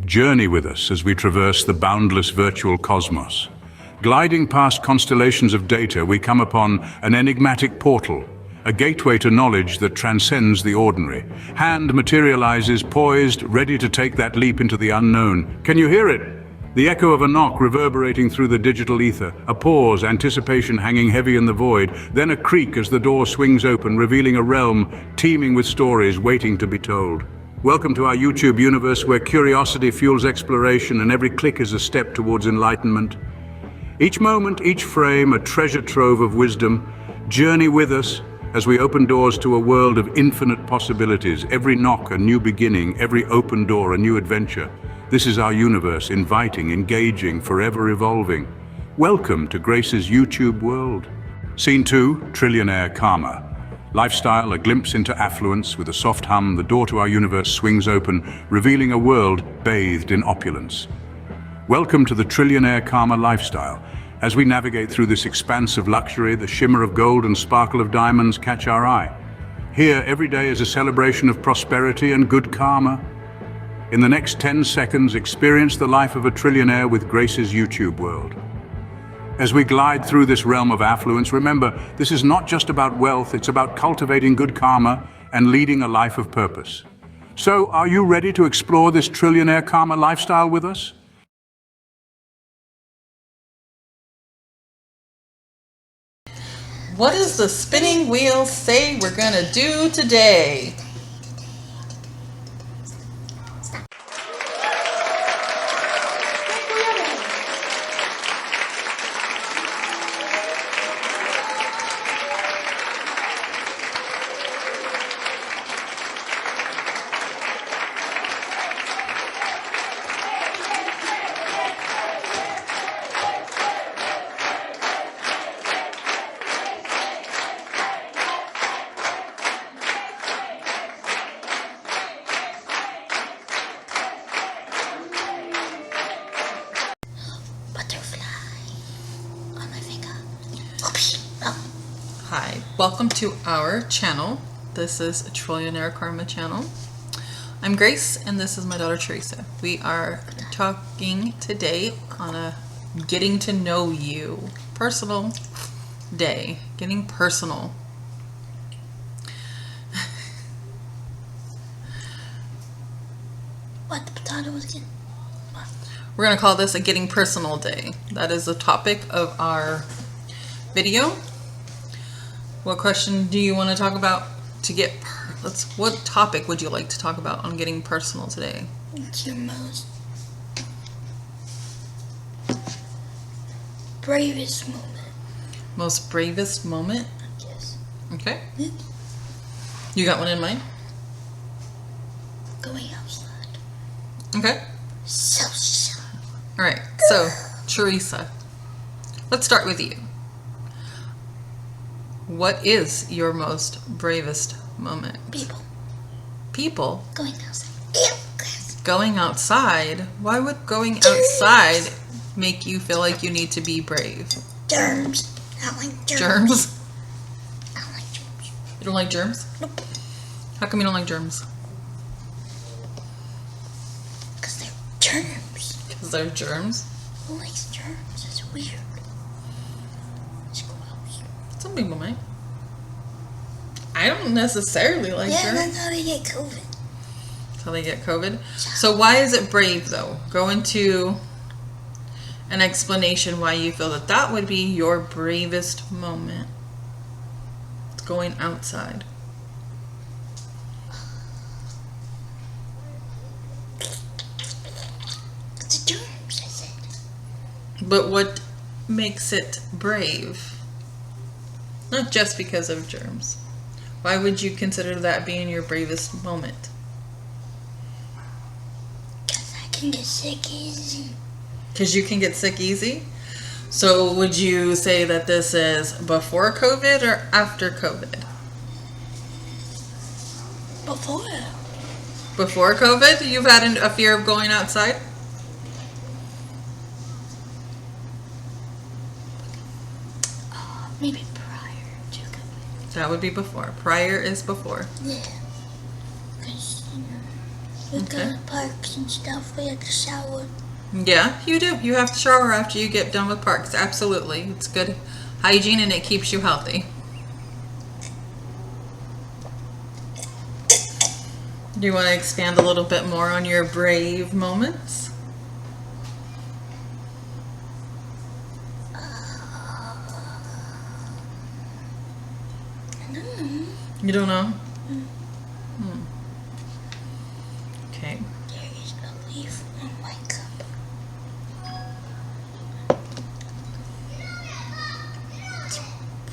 Journey with us as we traverse the boundless virtual cosmos. Gliding past constellations of data, we come upon an enigmatic portal, a gateway to knowledge that transcends the ordinary. Hand materializes, poised, ready to take that leap into the unknown. Can you hear it? The echo of a knock reverberating through the digital ether, a pause, anticipation hanging heavy in the void, then a creak as the door swings open, revealing a realm teeming with stories waiting to be told. Welcome to our YouTube universe where curiosity fuels exploration and every click is a step towards enlightenment. Each moment, each frame, a treasure trove of wisdom. Journey with us as we open doors to a world of infinite possibilities. Every knock a new beginning, every open door a new adventure. This is our universe, inviting, engaging, forever evolving. Welcome to Grace's YouTube world. Scene 2, Trillionaire Karma. Lifestyle, a glimpse into affluence. With a soft hum, the door to our universe swings open, revealing a world bathed in opulence. Welcome to the Trillionaire Karma lifestyle. As we navigate through this expanse of luxury, the shimmer of gold and sparkle of diamonds catch our eye. Here, every day is a celebration of prosperity and good karma. In the next 10 seconds, experience the life of a trillionaire with Grace's YouTube world. As we glide through this realm of affluence, remember, this is not just about wealth, it's about cultivating good karma and leading a life of purpose. So, are you ready to explore this trillionaire karma lifestyle with us? What does the spinning wheel say we're gonna do today? Hi, welcome to our channel. This is a Trillionaire Karma channel. I'm Grace and this is my daughter Teresa. We are talking today on a getting to know you personal day. Getting personal. What the potato was again? We're going to call this a getting personal day. That is the topic of our video. What question do you want to talk about to get what topic would you like to talk about on getting personal today? What's your most bravest moment? Most bravest moment? Yes. Okay. You got one in mind? Going outside. Okay. So. All right. So, Teresa, let's start with you. What is your most bravest moment? People. People? Going outside. Going outside? Why would going outside make you feel like you need to be brave? Germs. I don't like germs. Germs? I don't like germs. You don't like germs? Nope. How come you don't like germs? Because they're germs. Because they're germs? Who likes germs? It's weird. It's gross. Some people might. I don't necessarily like Yeah, germs. that's how they get COVID. That's how they get COVID. So why is it brave though? Go into an explanation why you feel that that would be your bravest moment. It's going outside. It's the germs, I said. But what makes it brave? Not just because of germs. Why would you consider that being your bravest moment? Because I can get sick easy. Because you can get sick easy? So would you say that this is before COVID or after COVID? Before. Before COVID, you've had a fear of going outside? Maybe prior to COVID. That would be before. Prior is before. Yeah. Because, We go Okay. to parks and stuff. We have to shower. Yeah, you do. You have to shower after you get done with parks. Absolutely. It's good hygiene and it keeps you healthy. Do you want to expand a little bit more on your brave moments? I don't know. You don't know? Hmm. Okay. There is a leaf on my cup.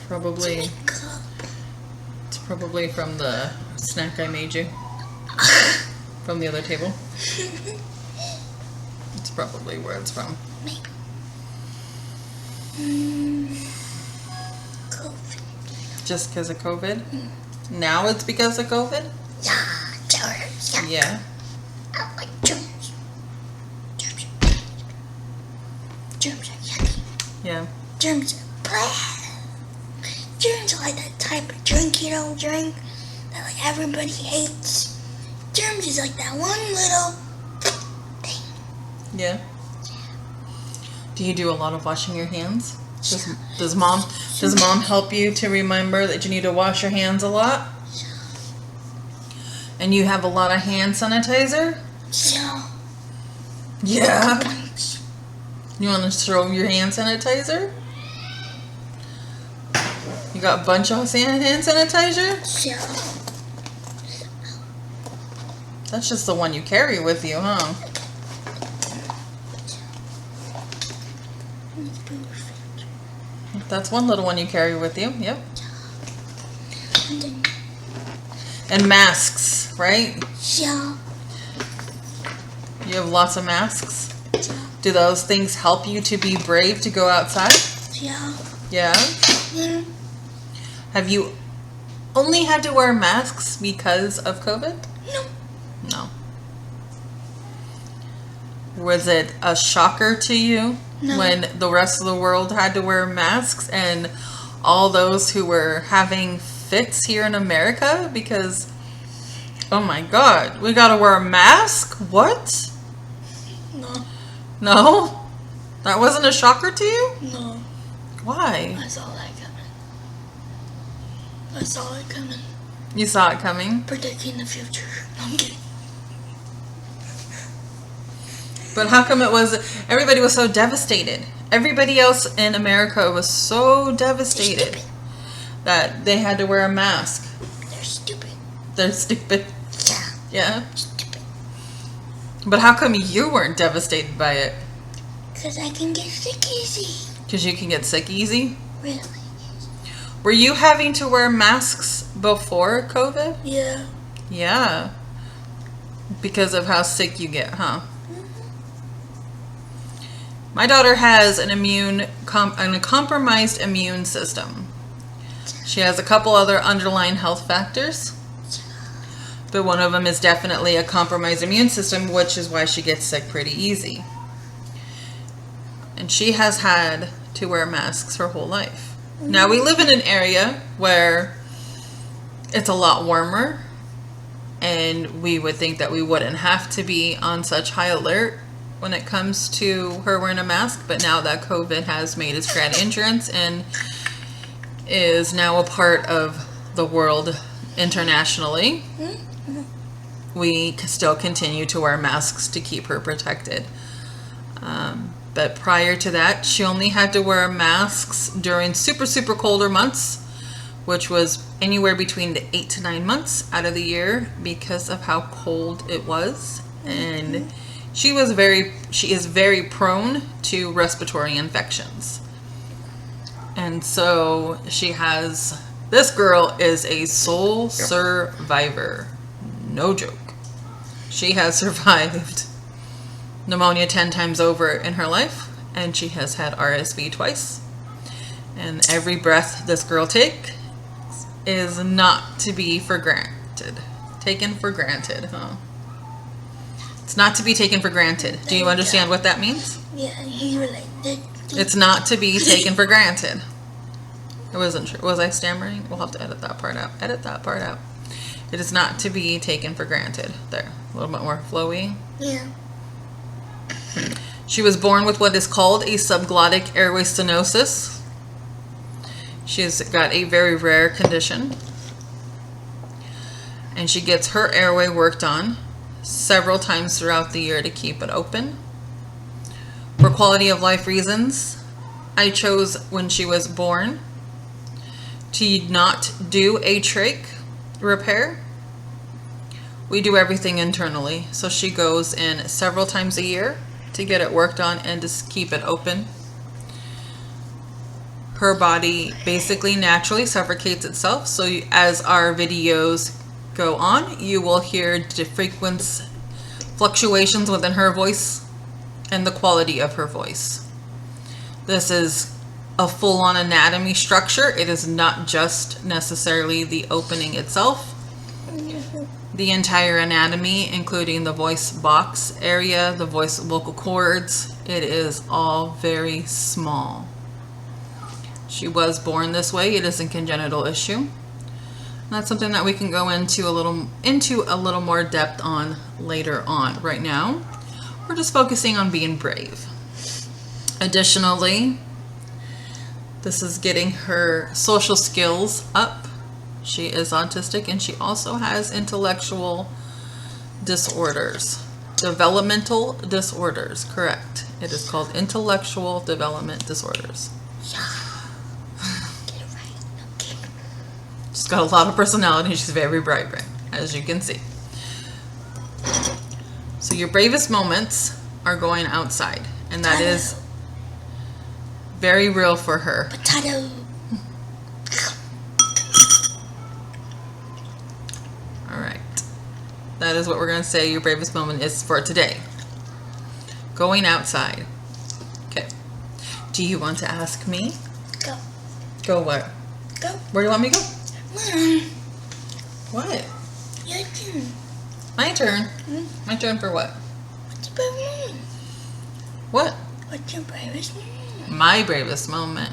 Probably, My cup. it's probably from the snack I made you from the other table. It's probably where it's from. Maybe. COVID. Just because of COVID? Now it's because of COVID? Yeah, germs. Yeah. Yeah. I like germs. Germs. Germs are yucky. Yeah. Germs are bad. Germs are like that type of drink you don't drink that like everybody hates. Germs is like that one little thing. Yeah. Do you do a lot of washing your hands? Does mom help you to remember that you need to wash your hands a lot? And you have a lot of hand sanitizer? So, Yeah. bunch. You want to show your hand sanitizer? You got a bunch of hand sanitizer? So, That's just the one you carry with you, huh? That's one little one you carry with you. Yep. and then, And masks, right? so, You have lots of masks. Do those things help you to be brave to go outside? so, Yeah. yeah. Have you only had to wear masks because of COVID? No. No. Was it a shocker to you No. when the rest of the world had to wear masks and all those who were having fits here in America because, oh my God, we gotta wear a mask? What? No. No? That wasn't a shocker to you? No. Why? I saw that coming. I saw it coming. You saw it coming. Predicting the future. No, I'm kidding. But how come everybody was so devastated? Everybody else in America was so devastated Stupid. that they had to wear a mask. They're stupid. They're stupid. Yeah. Yeah. Stupid. But how come you weren't devastated by it? Because I can get sick easy. Because you can get sick easy? Really? Were you having to wear masks before COVID? Yeah. Yeah. Because of how sick you get, huh? My daughter has a compromised immune system. She has a couple other underlying health factors, but one of them is definitely a compromised immune system, which is why she gets sick pretty easy. And she has had to wear masks her whole life. Now we live in an area where it's a lot warmer, and we would think that we wouldn't have to be on such high alert when it comes to her wearing a mask, but now that COVID has made its grand entrance and is now a part of the world internationally, we still continue to wear masks to keep her protected. But prior to that, she only had to wear masks during super, super colder months, which was anywhere between the 8 to 9 months out of the year because of how cold it was. And she is very prone to respiratory infections. And so this girl is a soul survivor. No joke. She has survived pneumonia 10 times over in her life, and she has had RSV twice. And every breath this girl takes is not to be taken for granted, huh? It's not to be taken for granted. Do you understand what that means? Yeah, he was like, It's not to be taken for granted. It wasn't true. Was I stammering? We'll have to edit that part out. Edit that part out. It is not to be taken for granted. There, a little bit more flowy. Yeah. She was born with what is called a subglottic airway stenosis. She's got a very rare condition. And she gets her airway worked on several times throughout the year to keep it open. For quality of life reasons, I chose when she was born to not do a trach repair. We do everything internally. So she goes in several times a year to get it worked on and to keep it open. Her body basically naturally suffocates itself. So as our videos go on, you will hear frequent fluctuations within her voice and the quality of her voice. This is a full-on anatomy structure. It is not just necessarily the opening itself. The entire anatomy, including the voice box area, the voice vocal cords, it is all very small. She was born this way. It is a congenital issue. And that's something that we can go into a little more depth on later on. Right now, we're just focusing on being brave. Additionally, this is getting her social skills up. She is autistic and she also has intellectual disorders. Developmental disorders, correct. It is called intellectual development disorders. She's got a lot of personality. She's very bright, as you can see. So your bravest moments are going outside, and that is very real for her. Potato. All right. That is what we're going to say your bravest moment is for today. Going outside. Okay. Do you want to ask me? Go. Go where? Go. Where do you want me to go? Mom. What? Your turn. My turn? Hmm? My turn for what? What's your bravest moment? What? What's your bravest moment? My bravest moment.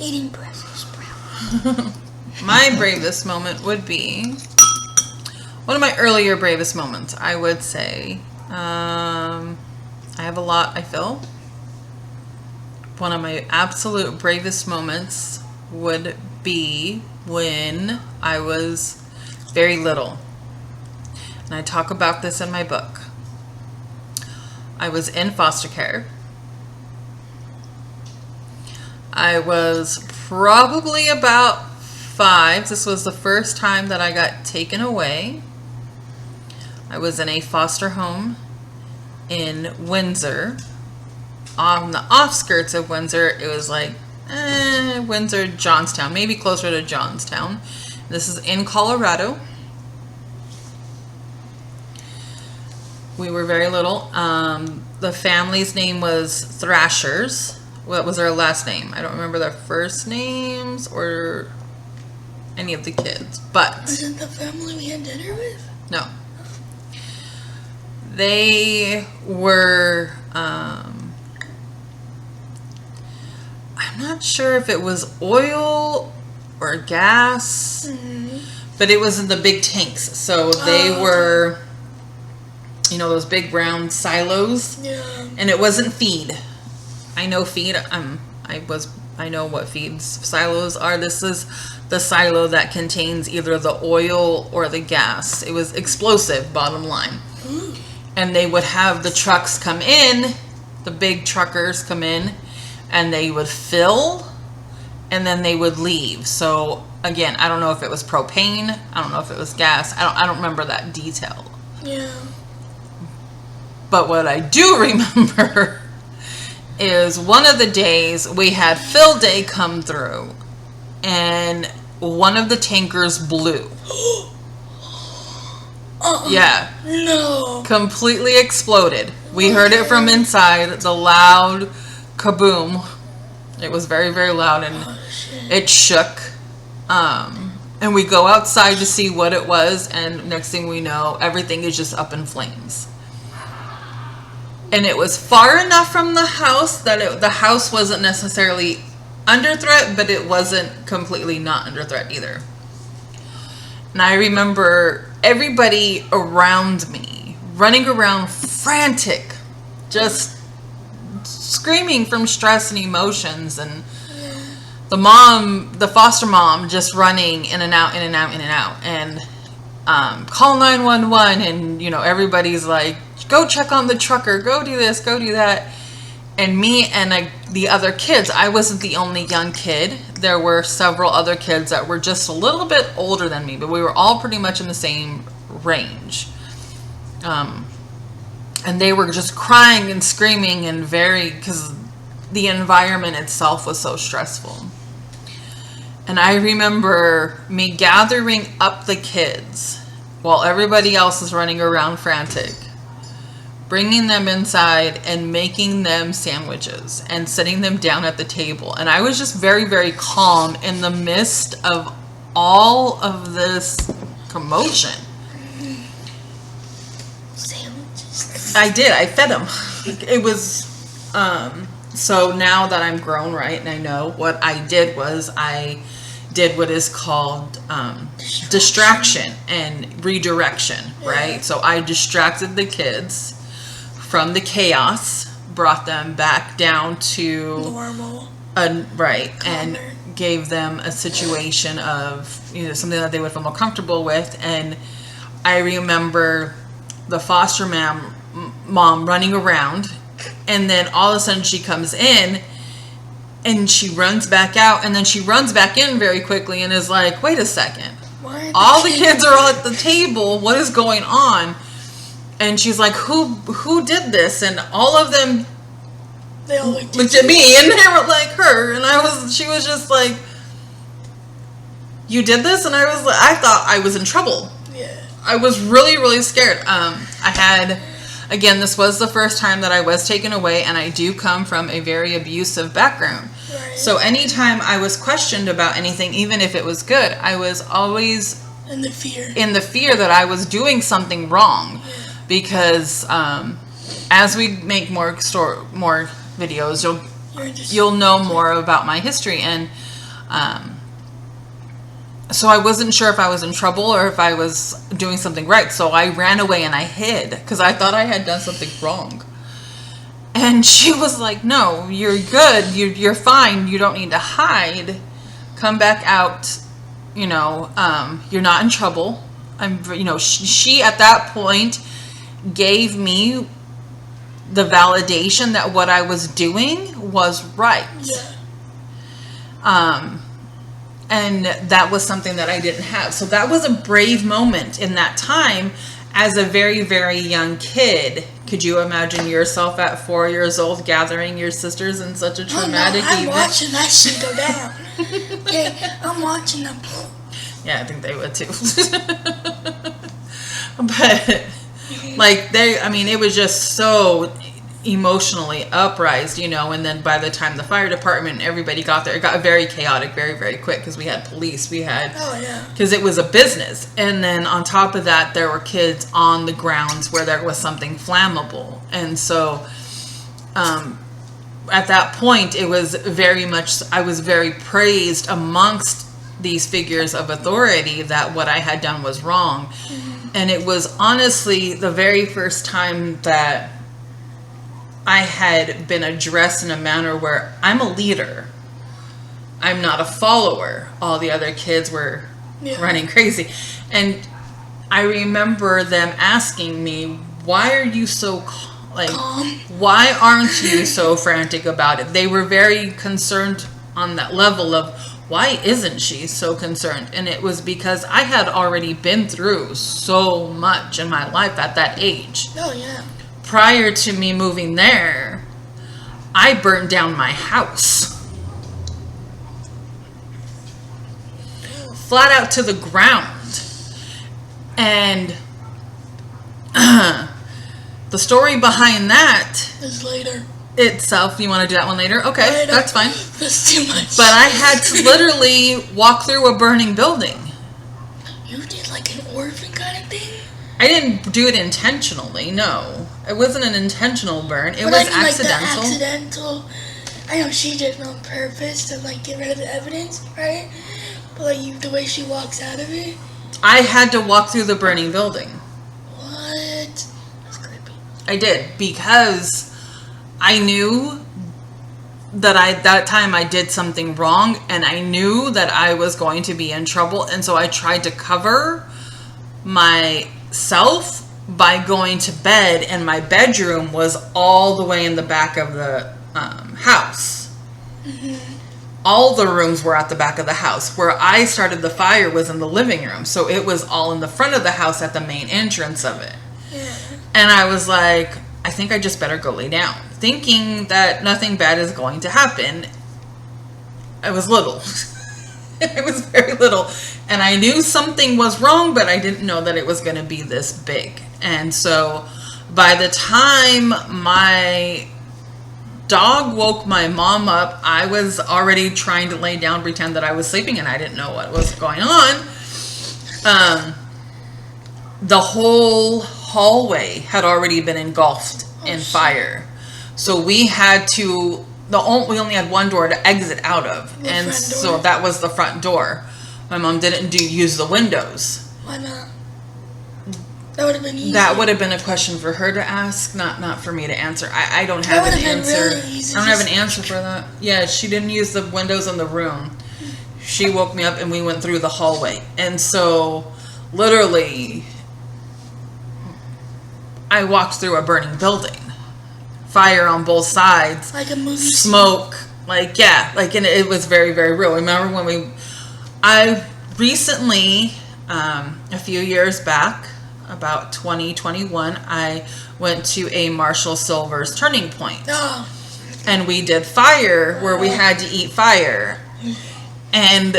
Eating breakfast brown. My bravest moment would be one of my earlier bravest moments. I would say I have a lot, I feel. One of my absolute bravest moments would be when I was very little. And I talk about this in my book. I was in foster care. I was probably about 5. This was the first time that I got taken away. I was in a foster home in Windsor. On the outskirts of Windsor, it was like Windsor, Johnstown, maybe closer to Johnstown. This is in Colorado. We were very little. The family's name was Thrashers. What was their last name? I don't remember their first names or any of the kids, but Was it the family we had dinner with? no. They were, I'm not sure if it was oil or gas, but it was in the big tanks. So they were, you know, those big brown silos, Yeah. and it wasn't feed. I know feed. I know what feeds silos are. This is the silo that contains either the oil or the gas. It was explosive, bottom line. And they would have the trucks come in, the big truckers come in, and they would fill, and then they would leave. So again, I don't know if it was propane. I don't know if it was gas. I don't remember that detail. Yeah. But what I do remember is one of the days we had fill day come through, and one of the tankers blew. Yeah. No. Completely exploded. We heard it from inside, the loud kaboom. It was very, very loud, and it shook. And we go outside to see what it was, and next thing we know, everything is just up in flames. And it was far enough from the house that the house wasn't necessarily under threat, but it wasn't completely not under threat either. And I remember everybody around me running around frantic, just screaming from stress and emotions, and the foster mom just running in and out, in and out, in and out, and call 911, and everybody's like, go check on the trucker, go do this, go do that. And me and the other kids, I wasn't the only young kid. There were several other kids that were just a little bit older than me, but we were all pretty much in the same range. And they were just crying and screaming and because the environment itself was so stressful. And I remember me gathering up the kids while everybody else is running around frantic, bringing them inside and making them sandwiches and sitting them down at the table. And I was just very, very calm in the midst of all of this commotion. Sandwiches. I did. I fed them. It was, so now that I'm grown, right, and I know, what I did was I did what is called distraction and redirection, right? So I distracted the kids from the chaos, brought them back down to Normal. Right, Calmer. and gave them a situation of something that they would feel more comfortable with. And I remember the foster mom running around, and then all of a sudden she comes in and she runs back out, and then she runs back in very quickly and is like, wait a second, all the kids are all at the table, what is going on? And she's like, who did this? And all of them They all looked at me, and they were like, her. And she was just like, you did this? And I thought I was in trouble. Yeah. I was really, really scared. Again, this was the first time that I was taken away, and I do come from a very abusive background. Right. So anytime I was questioned about anything, even if it was good, I was always in the fear that I was doing something wrong. Yeah. Because as we make more videos, you'll know more about my history, and so I wasn't sure if I was in trouble or if I was doing something right. So I ran away and I hid because I thought I had done something wrong. And she was like, "No, you're good. You're fine. You don't need to hide. Come back out. You're not in trouble." She at that point gave me the validation that what I was doing was right. Yeah. And that was something that I didn't have. So that was a brave moment in that time as a very, very young kid. Could you imagine yourself at 4 years old gathering your sisters in such a traumatic event? I'm watching that shit go down. Okay, I'm watching them. Yeah, I think they would too. But it was just so emotionally uprised, and then by the time the fire department and everybody got there, it got very chaotic very, very quick because we had police, because it was a business. And then on top of that, there were kids on the grounds where there was something flammable. And so at that point, it was I was very praised amongst these figures of authority that what I had done was wrong. Mm-hmm. And it was honestly the very first time that I had been addressed in a manner where I'm a leader. I'm not a follower. All the other kids were running crazy. And I remember them asking me, why are you so calm? Why aren't you so frantic about it? They were very concerned on that level of, why isn't she so concerned? And it was because I had already been through so much in my life at that age. Oh, yeah. Prior to me moving there, I burnt down my house. Flat out to the ground. And the story behind that is later. Itself, you want to do that one later? Okay, later. That's fine. That's too much. But I had to literally walk through a burning building. You did like an orphan kind of thing? I didn't do it intentionally, no. It wasn't an intentional burn. It was accidental. Like accidental. I know she did it on purpose to like get rid of the evidence, right? But like the way she walks out of it. I had to walk through the burning building. What? That's creepy. I did, because I knew that that time I did something wrong, and I knew that I was going to be in trouble, and so I tried to cover myself by going to bed, and my bedroom was all the way in the back of the house. All the rooms were at the back of the house. Where I started the fire was in the living room, so it was all in the front of the house at the main entrance of it. Yeah. And I was like, I think I just better go lay down, thinking that nothing bad is going to happen. I was little. I was very little. And I knew something was wrong, but I didn't know that it was going to be this big. And so by the time my dog woke my mom up, I was already trying to lay down, pretend that I was sleeping, and I didn't know what was going on. The whole hallway had already been engulfed in fire. So we had to, we only had one door to exit out of. The and front so door? that was the front door. My mom didn't use the windows. Why not? That would have been easy. That would have been a question for her to ask, not for me to answer. I don't That have an would have been answer. really easy. I don't have an Just- answer for that. Yeah, she didn't use the windows in the room. She woke me up and we went through the hallway. And so, literally, I walked through a burning building. Fire on both sides. Like a movie. Smoke. Like, yeah. Like, and it was very, very real. Remember when I recently, a few years back, about 2021, I went to a Marshall Silver's Turning Point. Oh. And we did fire where we had to eat fire. And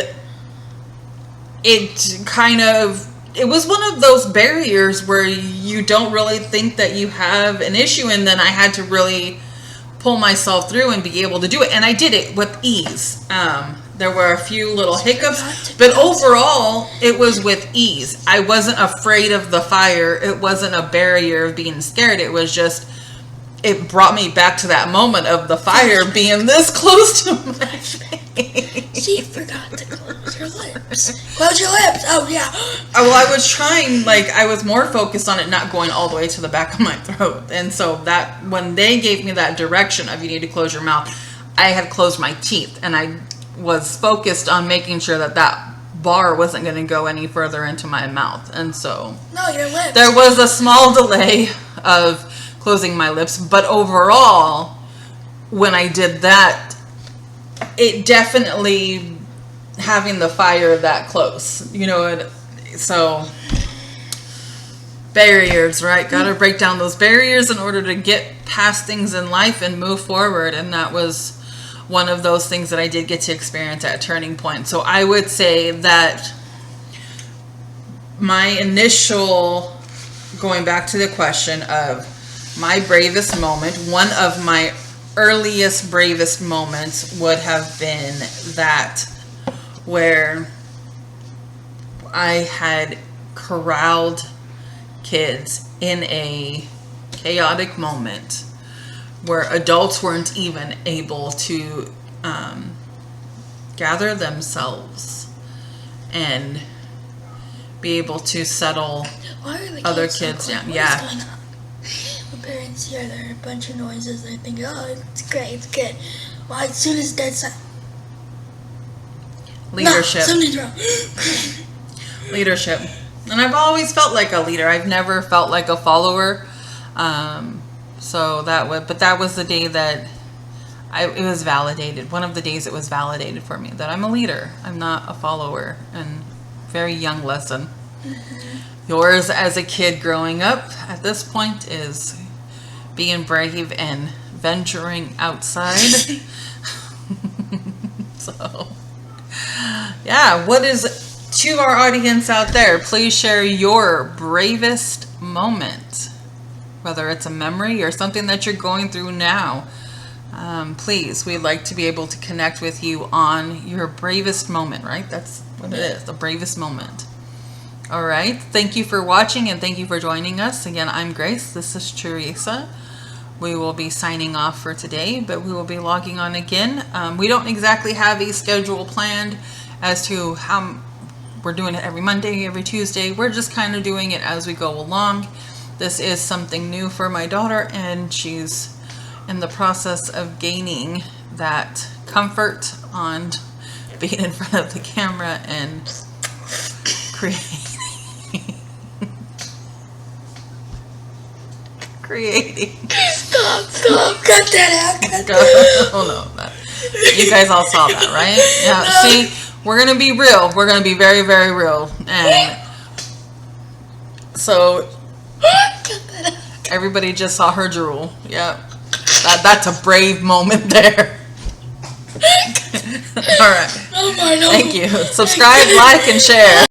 it was one of those barriers where you don't really think that you have an issue, and then I had to really pull myself through and be able to do it. And I did it with ease. There were a few little hiccups, but overall, it was with ease. I wasn't afraid of the fire. It wasn't a barrier of being scared. It was just, it brought me back to that moment of the fire being this close to my face. She forgot to close her lips. Close your lips. Oh, yeah. Well, I was trying, I was more focused on it not going all the way to the back of my throat. And so that, when they gave me that direction of you need to close your mouth, I had closed my teeth, and I was focused on making sure that that bar wasn't going to go any further into my mouth. And so No, your lips. there was a small delay of closing my lips, but overall, when I did that, it definitely, having the fire that close, so barriers, right? Got to break down those barriers in order to get past things in life and move forward. And that was one of those things that I did get to experience at Turning Point. So I would say that my initial, going back to the question of my bravest moment, one of my earliest bravest moments would have been that where I had corralled kids in a chaotic moment where adults weren't even able to gather themselves and be able to settle Why are the other so kids quiet? down. What Yeah. is going on? My parents hear there are a bunch of noises. They think, oh, it's great, it's good. Well, as soon as dead silence. Leadership. No, something's wrong. Leadership. And I've always felt like a leader. I've never felt like a follower. But that was the day that it was validated. One of the days it was validated for me that I'm a leader. I'm not a follower. And very young lesson. Yours as a kid growing up at this point is being brave and venturing outside. So, yeah, what is, to our audience out there, please share your bravest moment, whether it's a memory or something that you're going through now. Please, we'd like to be able to connect with you on your bravest moment, right? That's what it is, the bravest moment. All right. Thank you for watching, and thank you for joining us. Again, I'm Grace. This is Teresa. We will be signing off for today, but we will be logging on again. We don't exactly have a schedule planned as to how we're doing it every Monday, every Tuesday. We're just kind of doing it as we go along. This is something new for my daughter, and she's in the process of gaining that comfort on being in front of the camera and creating. Stop, cut that out. Oh no, you guys all saw that, right? Yeah, see, we're gonna be real. We're gonna be very, very real. And so everybody just saw her drool. Yep. That's a brave moment there. All right. Oh my God. Thank you. Subscribe, like, and share.